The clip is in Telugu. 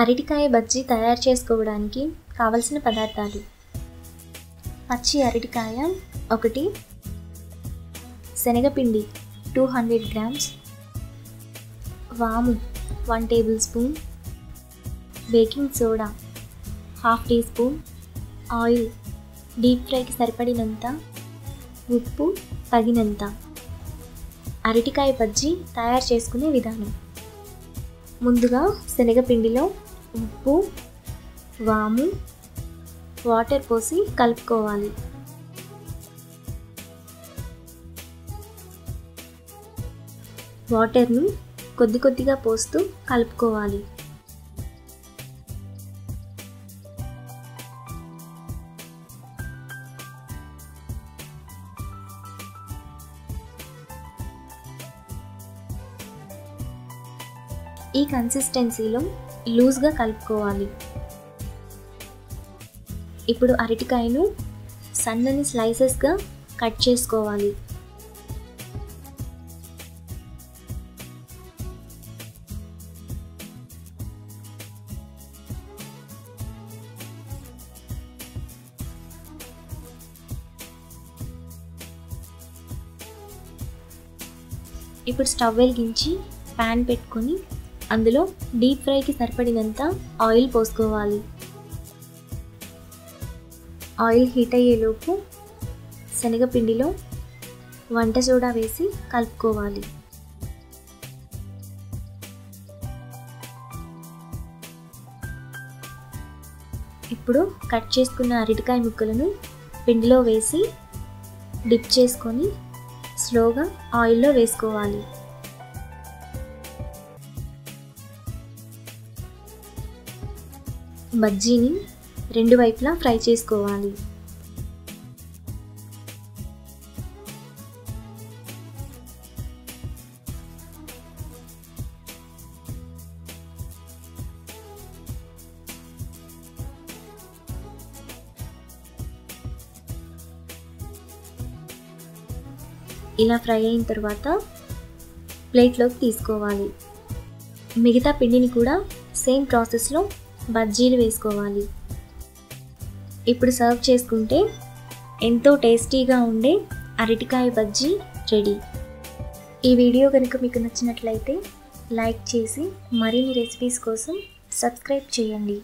అరటికాయ బజ్జీ తయారు చేసుకోవడానికి కావలసిన పదార్థాలు: పచ్చి అరటికాయ 1, శనగపిండి 200 గ్రామ్స్, వాము 1 tablespoon, baking soda 1/2 teaspoon, oil deep ఫ్రైకి సరిపడినంత, ఉప్పు తగినంత. అరటికాయ బజ్జీ తయారు చేసుకునే విధానం: ముందుగా శనగపిండిలో ఉప్పు, వాము, వాటర్ పోసి కలుపుకోవాలి. వాటర్ను కొద్ది కొద్దిగా పోస్తూ కలుపుకోవాలి. ఈ కన్సిస్టెన్సీలో లూజ్గా కలుపుకోవాలి. ఇప్పుడు అరటికాయను సన్నని స్లైసెస్గా కట్ చేసుకోవాలి. ఇప్పుడు స్టవ్ వెలిగించి ప్యాన్ పెట్టుకొని అందులో డీప్ ఫ్రైకి సరిపడినంత ఆయిల్ పోసుకోవాలి. ఆయిల్ హీట్ అయ్యేలోపు శనగపిండిలో వంట సోడా వేసి కలుపుకోవాలి. ఇప్పుడు కట్ చేసుకున్న అరటికాయ ముక్కలను పిండిలో వేసి డిప్ చేసుకొని స్లోగా ఆయిల్లో వేసుకోవాలి. బజ్జీని 2 వైపులా ఫ్రై చేసుకోవాలి. ఇలా ఫ్రై అయిన తర్వాత ప్లేట్లోకి తీసుకోవాలి. మిగతా పిండిని కూడా సేమ్ ప్రాసెస్లో బజ్జీలు వేసుకోవాలి. ఇప్పుడు సర్వ్ చేసుకుంటే ఎంతో టేస్టీగా ఉండే అరటికాయ బజ్జీ రెడీ. ఈ వీడియో కనుక మీకు నచ్చినట్లయితే లైక్ చేసి మరిన్ని రెసిపీస్ కోసం సబ్స్క్రైబ్ చేయండి.